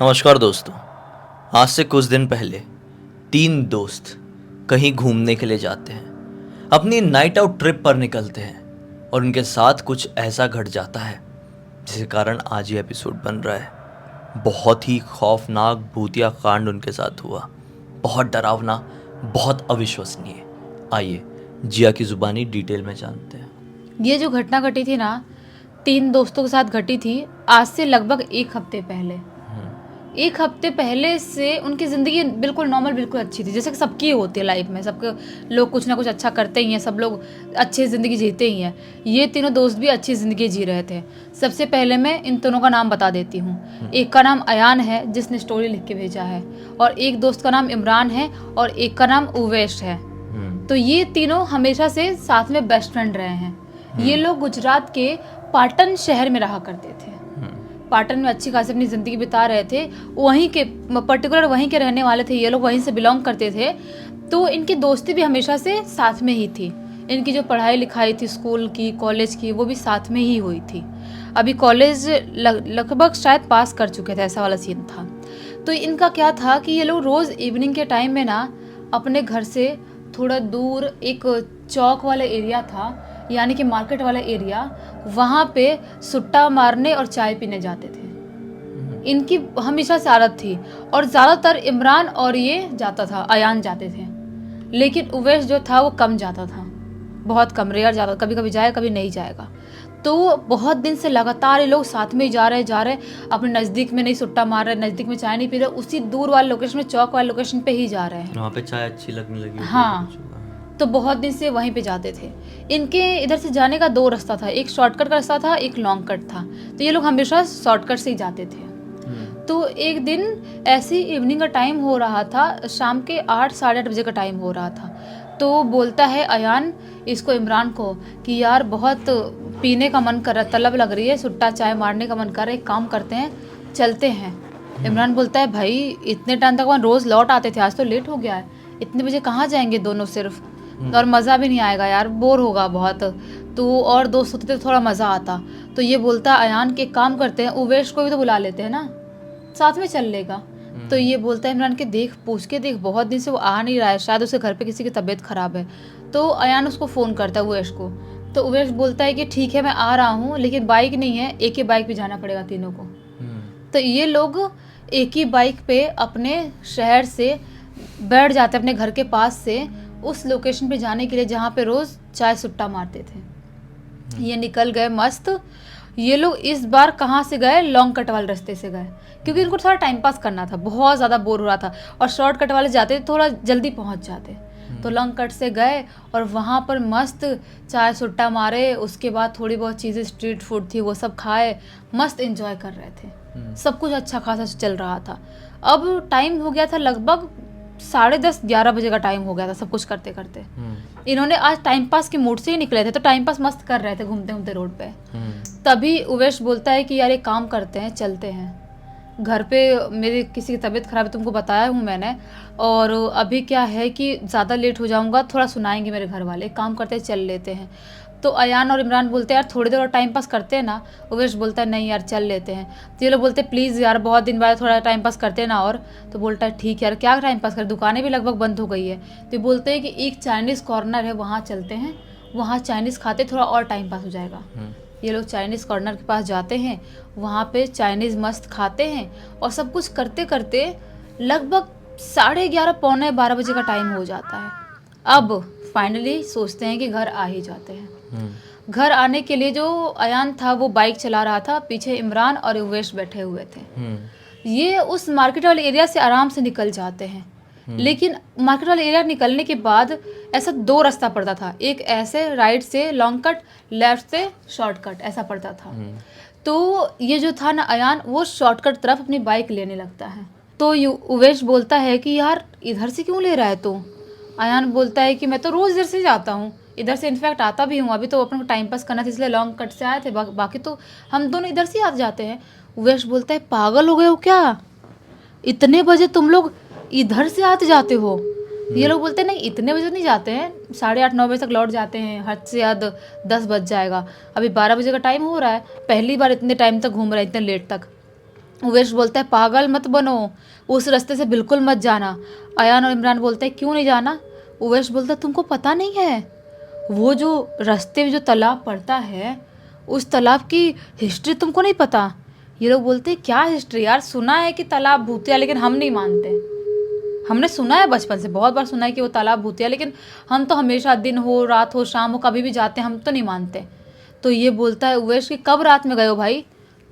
नमस्कार दोस्तों। आज से कुछ दिन पहले 3 दोस्त कहीं घूमने के लिए जाते हैं, अपनी नाइट आउट ट्रिप पर निकलते हैं और उनके साथ कुछ ऐसा घट जाता है जिसके कारण आज ये एपिसोड बन रहा है। बहुत ही खौफनाक भूतिया कांड उनके साथ हुआ, बहुत डरावना, बहुत अविश्वसनीय। आइए जिया की ज़ुबानी डिटेल में जानते हैं। ये जो घटना घटी थी ना, 3 दोस्तों के साथ घटी थी आज से लगभग 1 हफ्ते पहले। 1 हफ्ते पहले से उनकी ज़िंदगी बिल्कुल नॉर्मल, बिल्कुल अच्छी थी, जैसे कि सबकी होती है लाइफ में। सबके लोग कुछ ना कुछ अच्छा करते ही हैं, सब लोग अच्छी ज़िंदगी जीते ही हैं। ये तीनों दोस्त भी अच्छी ज़िंदगी जी रहे थे। सबसे पहले मैं इन तीनों का नाम बता देती हूँ। एक का नाम अयान है, जिसने स्टोरी लिख के भेजा है, और एक दोस्त का नाम इमरान है, और एक का नाम उवैश है। तो ये तीनों हमेशा से साथ में बेस्ट फ्रेंड रहे हैं। ये लोग गुजरात के पाटन शहर में रहा करते थे। पाटन में अच्छी खासी अपनी ज़िंदगी बिता रहे थे। वहीं के पर्टिकुलर वहीं के रहने वाले थे, ये लोग वहीं से बिलोंग करते थे। तो इनकी दोस्ती भी हमेशा से साथ में ही थी। इनकी जो पढ़ाई लिखाई थी स्कूल की, कॉलेज की, वो भी साथ में ही हुई थी। अभी कॉलेज लगभग शायद पास कर चुके थे, ऐसा वाला सीन था। तो इनका क्या था कि ये लोग रोज़ इवनिंग के टाइम में ना अपने घर से थोड़ा दूर एक चौक वाला एरिया था, यानी कि मार्केट वाला एरिया, वहाँ पे सुट्टा मारने और चाय पीने जाते थे। इनकी हमेशा से आदत थी, और ज़्यादातर इमरान और ये जाता था, अयान जाते थे। लेकिन उवैश जो था वो कम जाता था, बहुत कम, रेयर जाता, कभी कभी जाए कभी नहीं जाएगा। तो बहुत दिन से लगातार ये लोग साथ में ही जा रहे अपने नज़दीक में नहीं सुट्टा मार रहे, नज़दीक में चाय नहीं पी रहे, उसी दूर वाले लोकेशन में, चौक वाले लोकेशन पे ही जा रहे हैं। वहाँ पे चाय अच्छी लगने लगी। हाँ, तो बहुत दिन से वहीं पे जाते थे। इनके इधर से जाने का 2 रास्ता था, एक शॉर्टकट का रास्ता था, एक लॉन्ग कट था। तो ये लोग हमेशा शॉर्टकट से ही जाते थे। तो एक दिन ऐसी इवनिंग का टाइम हो रहा था, शाम के 8 साढ़े 8 बजे का टाइम हो रहा था। तो बोलता है अयान इसको, इमरान को, कि यार बहुत पीने का मन कर रहा है, तलब लग रही है, सुट्टा चाय मारने का मन कर रहा है, एक काम करते हैं, चलते हैं। इमरान बोलता है भाई इतने टाइम तक वहाँ रोज़ लौट आते थे, आज तो लेट हो गया है, इतने बजे कहाँ जाएंगे दोनों सिर्फ, और मज़ा भी नहीं आएगा यार, बोर होगा बहुत। तो और दोस्त होते तो थोड़ा मज़ा आता। तो ये बोलता अयान के काम करते हैं, उवैश को भी तो बुला लेते हैं ना, साथ में चल लेगा। तो ये बोलता है इमरान के, देख पूछ के देख, बहुत दिन से वो आ नहीं रहा है, शायद उसे घर पे किसी की तबीयत ख़राब है। तो अयान उसको फ़ोन करता है उवैश को। तो उवैश बोलता है कि ठीक है मैं आ रहा हूँ, लेकिन बाइक नहीं है, एक ही बाइक पे जाना पड़ेगा तीनों को। तो ये लोग एक ही बाइक पे अपने शहर से बैठ जाते, अपने घर के पास से उस लोकेशन पे जाने के लिए जहाँ पे रोज़ चाय सुट्टा मारते थे। ये निकल गए मस्त। ये लोग इस बार कहाँ से गए, लॉन्ग कट वाले रास्ते से गए, क्योंकि इनको थोड़ा टाइम पास करना था, बहुत ज़्यादा बोर हो रहा था, और शॉर्ट कट वाले जाते थोड़ा जल्दी पहुँच जाते। तो लॉन्ग कट से गए और वहाँ पर मस्त चाय सुट्टा मारे, उसके बाद थोड़ी बहुत चीज़ें स्ट्रीट फूड थी वो सब खाए, मस्त एंजॉय कर रहे थे। सब कुछ अच्छा खासा चल रहा था। अब टाइम हो गया था लगभग 10:30-11 बजे का टाइम हो गया था, सब कुछ करते करते। इन्होंने आज टाइम पास के मूड से ही निकले थे, तो टाइम पास मस्त कर रहे थे घूमते घूमते रोड पे। तभी उवैश बोलता है कि यार एक काम करते हैं, चलते हैं घर पे, मेरी किसी की तबीयत ख़राब है, तुमको बताया हूँ मैंने, और अभी क्या है कि ज़्यादा लेट हो जाऊँगा, थोड़ा सुनाएंगे मेरे घर वाले, एक काम करते हैं चल लेते हैं। तो अयान और इमरान बोलते हैं यार थोड़ी देर और टाइम पास करते हैं ना। उवैश बोलता है नहीं यार चल लेते हैं। तो ये लोग बोलते हैं प्लीज़ यार बहुत दिन बाद थोड़ा टाइम पास करते हैं ना। और तो बोलता है ठीक यार, क्या टाइम पास करें, दुकानें भी लगभग बंद हो गई है। तो बोलते हैं कि एक चाइनीज़ कॉर्नर है, वहाँ चलते हैं, वहाँ चाइनीज़ खाते, थोड़ा और टाइम पास हो जाएगा। ये लोग चाइनीज़ कॉर्नर के पास जाते हैं, वहाँ पे चाइनीज़ मस्त खाते हैं, और सब कुछ करते करते लगभग 11:30 पौने 12 बजे का टाइम हो जाता है। अब फाइनली सोचते हैं कि घर आ ही जाते हैं। घर आने के लिए जो अयान था वो बाइक चला रहा था, पीछे इमरान और उवैश बैठे हुए थे। ये उस मार्केट वाले एरिया से आराम से निकल जाते हैं। लेकिन मार्केट वाले एरिया निकलने के बाद ऐसा 2 रास्ता पड़ता था, एक ऐसे राइट से लॉन्ग कट, लेफ्ट से शॉर्टकट, ऐसा पड़ता था। तो ये जो था ना अयान, वो शॉर्टकट तरफ अपनी बाइक लेने लगता है। तो उवैश बोलता है कि यार इधर से क्यों ले रहा है तू। अयान बोलता है कि मैं तो रोज़ इधर से जाता हूँ, इधर से इनफैक्ट आता भी हूँ, अभी तो अपन को टाइम पास करना था इसलिए लॉन्ग कट से आए थे, बाकी तो हम दोनों इधर से आ जाते हैं। उवैश बोलता है पागल हो गए हो क्या, इतने बजे तुम लोग इधर से आते जाते हो। ये लोग बोलते हैं नहीं इतने बजे नहीं जाते हैं, 8:30-9 बजे तक लौट जाते हैं, हद से हद 10 बज जाएगा, अभी 12 बजे का टाइम हो रहा है, पहली बार इतने टाइम तक घूम रहा है, इतने लेट तक। उवेश बोलता है पागल मत बनो, उस रास्ते से बिल्कुल मत जाना। अयान और इमरान बोलते हैं क्यों नहीं जाना? उवेश बोलता है तुमको पता नहीं है, वो जो रास्ते में जो तालाब पड़ता है उस तालाब की हिस्ट्री तुमको नहीं पता? ये लोग बोलते हैं क्या हिस्ट्री यार, सुना है कि तालाब भूतिया, लेकिन हम नहीं मानते। हमने सुना है बचपन से, बहुत बार सुना है कि वो तालाब भूतिया, लेकिन हम तो हमेशा दिन हो रात हो शाम हो कभी भी जाते हैं, हम तो नहीं मानते। तो ये बोलता है उवेश कि कब रात में गए हो भाई,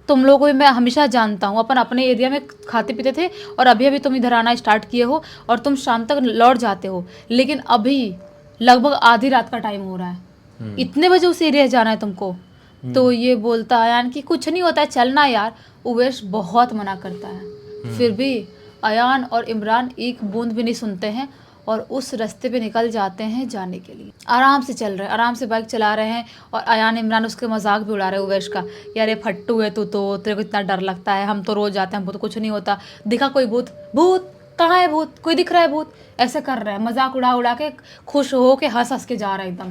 तुम लोगों को मैं हमेशा जानता हूँ, अपन अपने एरिया में खाते पीते थे और अभी अभी तुम इधर आना स्टार्ट किए हो और तुम शाम तक लौट जाते हो, लेकिन अभी लगभग आधी रात का टाइम हो रहा है, इतने बजे उस एरिया जाना है तुमको? तो ये बोलता है अयान कि कुछ नहीं होता है, चलना यार। उवेश बहुत मना करता है, फिर भी अयान और इमरान एक बूंद भी नहीं सुनते हैं और उस रास्ते पे निकल जाते हैं जाने के लिए। आराम से चल रहे हैं, आराम से बाइक चला रहे हैं और अयान इमरान उसके मजाक भी उड़ा रहे हैं उवेश का, यार ये फट्टू है तू, तो तेरे को इतना डर लगता है, हम तो रोज जाते हैं, हमको तो कुछ नहीं होता, दिखा कोई भूत? भूत कहाँ है, भूत कोई दिख रहा है भूत? ऐसे कर रहे हैं, मजाक उड़ा उड़ा के खुश हो के हंस हंस के जा रहा है एकदम।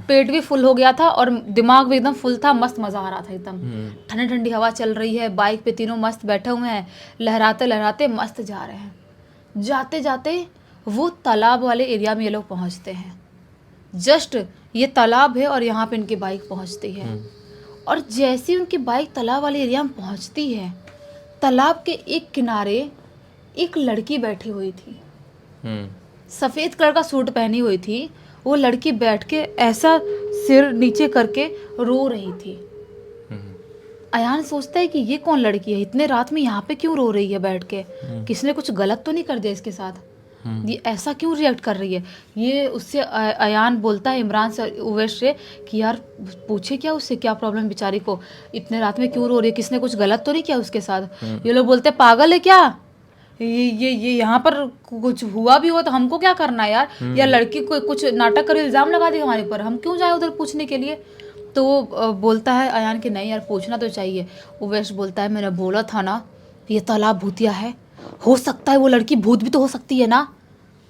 पेट भी फुल हो गया था और दिमाग भी एकदम फुल था, मस्त मजा आ रहा था एकदम। ठंडी ठंडी हवा चल रही है, बाइक पे तीनों मस्त बैठे हुए हैं, लहराते लहराते मस्त जा रहे हैं। जाते जाते वो तालाब वाले एरिया में ये लोग पहुंचते हैं। जस्ट ये तालाब है और यहाँ पे इनकी बाइक पहुंचती है और जैसे उनकी बाइक तालाब वाले एरिया में पहुंचती है, तालाब के एक किनारे एक लड़की बैठी हुई थी, सफ़ेद कलर का सूट पहनी हुई थी। वो लड़की बैठ के ऐसा सिर नीचे करके रो रही थी। अयान सोचता है कि ये कौन लड़की है, इतने रात में यहाँ पे क्यों रो रही है बैठ के, किसने कुछ गलत तो नहीं कर दिया इसके साथ, ये ऐसा क्यों रिएक्ट कर रही है? ये उससे अयान बोलता है इमरान से, उवेश से कि यार पूछे क्या उससे, क्या प्रॉब्लम बेचारी को, इतने रात में क्यों रो रही है, किसने कुछ गलत तो नहीं किया उसके साथ? ये लोग बोलते हैं पागल है क्या, ये यहाँ पर कुछ हुआ भी हो तो हमको क्या करना है यार, या लड़की को कुछ नाटक कर इल्ज़ाम लगा दी हमारे ऊपर, हम क्यों जाए उधर पूछने के लिए? तो वो बोलता है अयान कि नहीं यार पूछना तो चाहिए। उवेश बोलता है मैंने बोला था ना ये तालाब भूतिया है, हो सकता है वो लड़की भूत भी तो हो सकती है ना।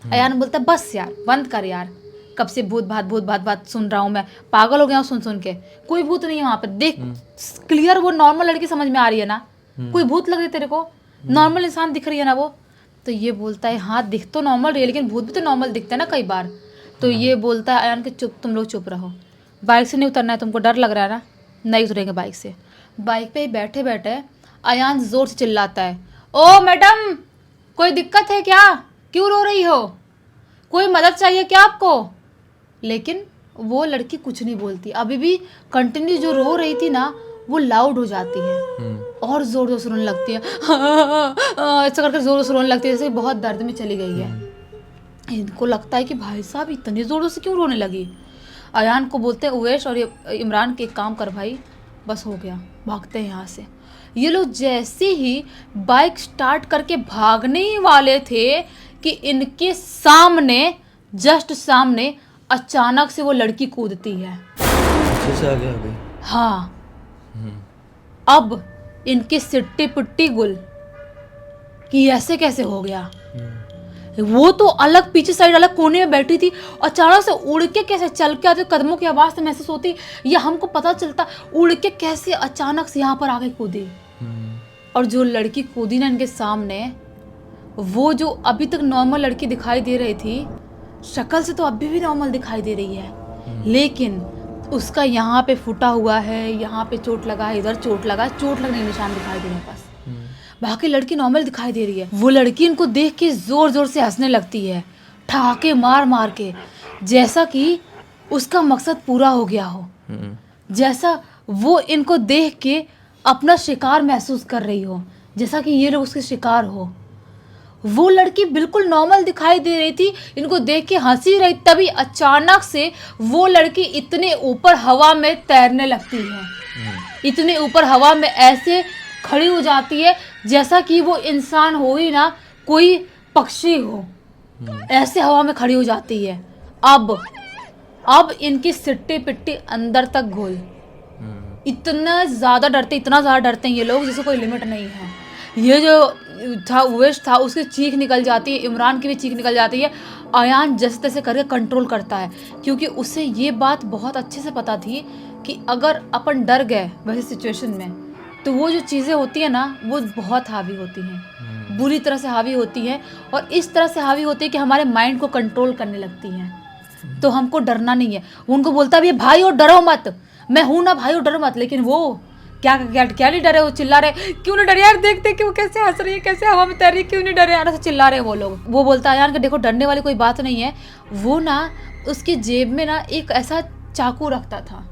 अयान बोलता है बस यार बंद कर यार, कब से भूत भात सुन रहा हूँ मैं, पागल हो गया हूँ सुन सुन के, कोई भूत नहीं है वहाँ पे, देख क्लियर वो नॉर्मल लड़की समझ में आ रही है ना, कोई भूत लग रही है तेरे को, नॉर्मल इंसान दिख रही है ना वो। तो ये बोलता है हाँ दिख तो नॉर्मल रही है, लेकिन भूत भी तो नॉर्मल दिखते हैं ना कई बार। तो ये बोलता है अयान कि चुप, तुम लोग चुप रहो, बाइक से नहीं उतरना है, तुमको डर लग रहा है ना, नहीं उतरेंगे बाइक से। बाइक पे ही बैठे बैठे अयान जोर से चिल्लाता है, ओ मैडम कोई दिक्कत है क्या, क्यों रो रही हो, कोई मदद चाहिए क्या आपको? लेकिन वो लड़की कुछ नहीं बोलती, अभी भी कंटिन्यू जो रो रही थी ना वो लाउड हो जाती है और जोर जोर से रोने लगती है, ऐसा करके जोर से रोने लगती है जैसे बहुत दर्द में चली गई है। इनको लगता है कि भाई साहब इतनी जोरों से क्यों रोने लगी। अयान को बोलते हैं उवेश और इमरान के एक काम कर भाई, बस हो गया, भागते हैं यहाँ से। ये लोग जैसे ही बाइक स्टार्ट करके भागने ही वाले थे कि इनके सामने, जस्ट सामने अचानक से वो लड़की कूदती है। जैसे आ गया अभी। हाँ, अब इनकी सिट्टी पुट्टी गुल कि ऐसे कैसे हो गया। वो तो अलग पीछे साइड अलग कोने में बैठी थी, अचानक से उड़ के कैसे चल के आते, कदमों की आवाज़ से महसूस होती या हमको पता चलता, उड़ के कैसे अचानक से यहाँ पर आके कूदी। और जो लड़की कूदी ना इनके सामने, वो जो अभी तक नॉर्मल लड़की दिखाई दे रही थी, शक्ल से तो अभी भी नॉर्मल दिखाई दे रही है, लेकिन उसका यहाँ पे फूटा हुआ है, यहाँ पे चोट लगा है, इधर चोट लगा है, चोट लगने के निशान दिखाई दे रहे हैं बस। बाकी लड़की नॉर्मल दिखाई दे रही है। वो लड़की इनको देख के जोर जोर से हंसने लगती है, ठहाके मार मार के, जैसा कि उसका मकसद पूरा हो गया हो, जैसा वो इनको देख के अपना शिकार महसूस कर रही हो, जैसा कि ये लोग उसके शिकार हो। वो लड़की बिल्कुल नॉर्मल दिखाई दे रही थी, इनको देख के हंसी रही, तभी अचानक से वो लड़की इतने ऊपर हवा में तैरने लगती है, इतने ऊपर हवा में ऐसे खड़ी हो जाती है जैसा कि वो इंसान हो ही ना, कोई पक्षी हो, ऐसे हवा में खड़ी हो जाती है। अब इनकी सिट्टी पिट्टी अंदर तक घोल, इतना ज़्यादा डरते हैं ये लोग जैसे कोई लिमिट नहीं है। ये जो था उवैश था, उसकी चीख निकल जाती है, इमरान की भी चीख निकल जाती है। अयान जैसे तैसे करके कंट्रोल करता है, क्योंकि उसे ये बात बहुत अच्छे से पता थी कि अगर अपन डर गए वैसे सिचुएशन में तो वो जो चीज़ें होती है ना वो बहुत हावी होती हैं, बुरी तरह से हावी होती हैं, और इस तरह से हावी होती है कि हमारे माइंड को कंट्रोल करने लगती हैं। तो हमको डरना नहीं है। वो उनको बोलता भी है भाई और डरो मत, मैं हूं ना भाई और डरो मत, लेकिन वो क्या क्या क्या नहीं डरे, वो चिल्ला रहे क्यों नहीं डरे यार, देख देख कि वो कैसे हंस रही है, कैसे हवा में तैर रही है, क्यों नहीं डरे यार, ऐसे चिल्ला रहे वो लोग। वो बोलता है यार कि देखो डरने वाली कोई बात नहीं है। वो ना उसकी जेब में ना एक ऐसा चाकू रखता था,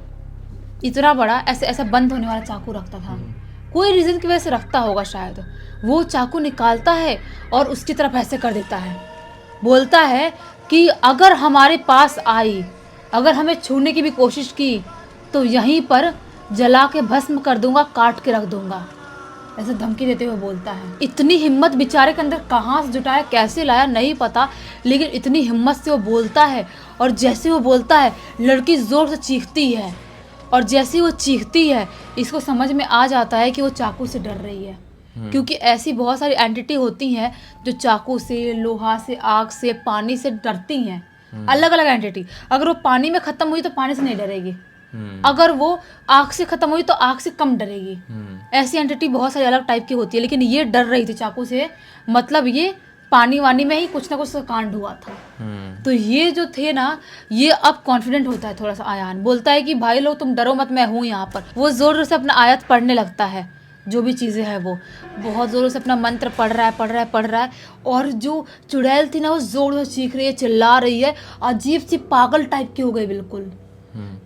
इतना बड़ा ऐसे ऐसा बंद होने वाला चाकू रखता था, कोई रीज़न की वजह से रखता होगा शायद। वो चाकू निकालता है और उसकी तरफ ऐसे कर देता है, बोलता है कि अगर हमारे पास आई, अगर हमें छूने की भी कोशिश की तो यहीं पर जला के भस्म कर दूंगा, काट के रख दूंगा, ऐसे धमकी देते हुए बोलता है। इतनी हिम्मत बेचारे के अंदर कहाँ से जुटाया, कैसे लाया नहीं पता, लेकिन इतनी हिम्मत से वो बोलता है। और जैसे वो बोलता है लड़की ज़ोर से चीखती है, और जैसे वो चीखती है इसको समझ में आ जाता है कि वो चाकू से डर रही है, क्योंकि ऐसी बहुत सारी एंटिटी होती हैं जो चाकू से, लोहा से, आग से, पानी से डरती हैं, अलग अलग एंटिटी। अगर वो पानी में ख़त्म हुई तो पानी से नहीं डरेगी, अगर वो आग से ख़त्म हुई तो आग से कम डरेगी। ऐसी एंटिटी बहुत सारी अलग टाइप की होती है, लेकिन ये डर रही थी चाकू से, मतलब ये पानी वानी में ही कुछ ना कुछ कांड हुआ था। तो ये जो थे ना, ये अब कॉन्फिडेंट होता है थोड़ा सा। अयान बोलता है कि भाई लोग तुम डरो मत, मैं हूँ यहाँ पर। वो जोर से अपना आयत पढ़ने लगता है, जो भी चीज़ें हैं वो बहुत ज़ोरों से अपना मंत्र पढ़ रहा है। और जो चुड़ैल थी ना वो ज़ोर से चीख रही है, चिल्ला रही है, अजीब सी पागल टाइप की हो गई बिल्कुल।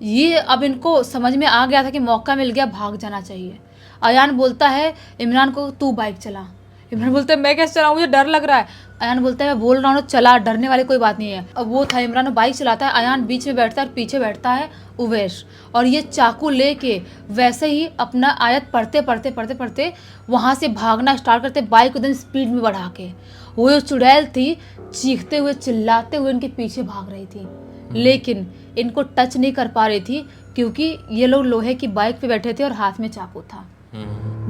ये अब इनको समझ में आ गया था कि मौका मिल गया, भाग जाना चाहिए। अयान बोलता है इमरान को तू बाइक चला। इमरान बोलता है मैं कैसे चलाऊं, मुझे डर लग रहा है। अयान बोलता है मैं बोल रहा हूँ चला, डरने वाली कोई बात नहीं है। अब वो था इमरान, बाइक चलाता है, अयान बीच में बैठता है और पीछे बैठता है उवैश, और ये चाकू लेके वैसे ही अपना आयत पढ़ते वहाँ से भागना स्टार्ट करते, बाइक एकदम स्पीड में बढ़ा के। वो जो चुड़ैल थी चीखते हुए चिल्लाते हुए इनके पीछे भाग रही थी, लेकिन इनको टच नहीं कर पा रही थी, क्योंकि ये लोग लोहे की बाइक पे बैठे थे और हाथ में चाकू था।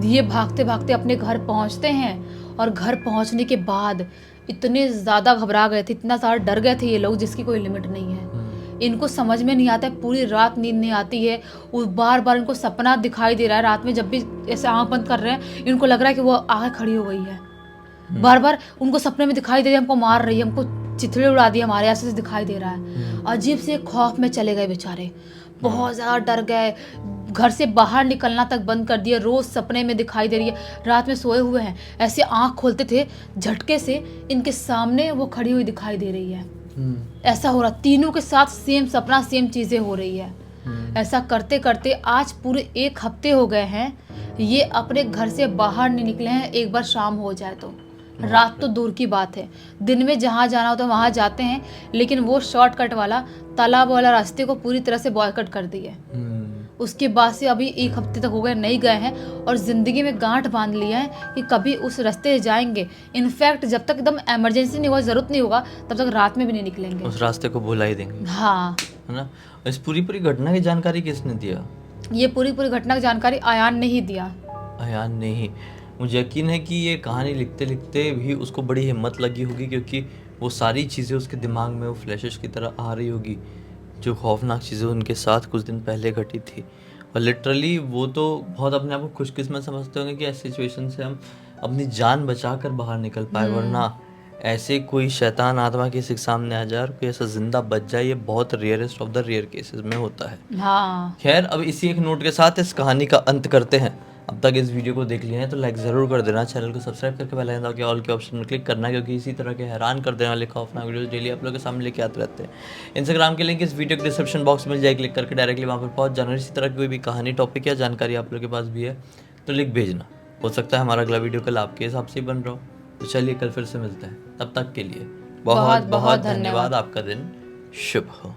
ये भागते भागते अपने घर पहुंचते हैं, और घर पहुंचने के बाद इतने ज़्यादा घबरा गए थे, इतना ज़्यादा डर गए थे ये लोग जिसकी कोई लिमिट नहीं है। इनको समझ में नहीं आता है, पूरी रात नींद नहीं आती है, वो बार बार इनको सपना दिखाई दे रहा है। रात में जब भी ऐसे आँख बंद कर रहे हैं इनको लग रहा है कि वो आँखें खड़ी हो गई है, बार बार उनको सपने में दिखाई दे रही है हमको मार रही है, हमको चिथड़े उड़ा दिए हमारे, ऐसे दिखाई दे रहा है। अजीब से खौफ में चले गए बेचारे, बहुत ज़्यादा डर गए, घर से बाहर निकलना तक बंद कर दिया। रोज़ सपने में दिखाई दे रही है, रात में सोए हुए हैं, ऐसे आँख खोलते थे झटके से इनके सामने वो खड़ी हुई दिखाई दे रही है। ऐसा हो रहा, तीनों के साथ सेम सपना, सेम चीज़ें हो रही है। ऐसा करते करते आज पूरे 1 हफ्ते हो गए हैं, ये अपने घर से बाहर नहीं निकले हैं। एक बार शाम हो जाए तो, रात तो दूर की बात है, दिन में जहाँ जाना हो तो वहाँ जाते हैं, लेकिन वो शॉर्टकट वाला तालाब वाला रास्ते को पूरी तरह से बॉयकट कर दिए। उसके बाद से अभी 1 हफ्ते तक हो गए नहीं गए हैं, और ज़िंदगी में गांठ बांध लिया है कि कभी उस रास्ते से जाएंगे। इनफैक्ट जब तक एकदम इमरजेंसी नहीं होगा, ज़रूरत नहीं होगा, तब तक रात में भी नहीं निकलेंगे, उस रास्ते को भुला ही देंगे। हाँ, है ना। इस पूरी घटना की जानकारी किसने दिया? ये पूरी घटना की जानकारी अयान ने ही दिया। अयान ने ही। मुझे यकीन है कि ये कहानी लिखते लिखते भी उसको बड़ी हिम्मत लगी होगी, क्योंकि वो सारी चीज़ें उसके दिमाग में वो फ्लैशेस की तरह आ रही होगी, जो खौफनाक चीज़ें उनके साथ कुछ दिन पहले घटी थी। और लिटरली वो तो बहुत अपने आप को खुशकिस्मत समझते होंगे कि ऐसी सिचुएशन से हम अपनी जान बचा कर बाहर निकल पाए, वरना ऐसे कोई शैतान आत्मा किसी के सामने आ जाए और कोई ऐसा जिंदा बच जाए, ये बहुत rarest of the rare cases में होता है। हाँ, खैर, अब इसी एक नोट के साथ इस कहानी का अंत करते हैं। अब तक इस वीडियो को देख लिया है तो लाइक ज़रूर कर देना, चैनल को सब्सक्राइब करके बेल आइकन दबा के ऑल के ऑप्शन में क्लिक करना, क्योंकि इसी तरह के हैरान कर देने वाले खौफनाक वीडियोस डेली आप लोगों के सामने लेके आते रहते हैं। इंस्टाग्राम के लिंक इस वीडियो के डिस्क्रिप्शन बॉक्स में मिल जाए, क्लिक करके डायरेक्टली वहाँ पर पहुँच जाना। इसी तरह की कोई भी कहानी, टॉपिक या जानकारी आप लोगों के पास भी है तो लिख भेजना, हो सकता है हमारा अगला वीडियो कल आपके हिसाब से ही बन रहा हो। तो चलिए कल फिर से मिलते हैं, तब तक के लिए बहुत बहुत धन्यवाद। आपका दिन शुभ हो।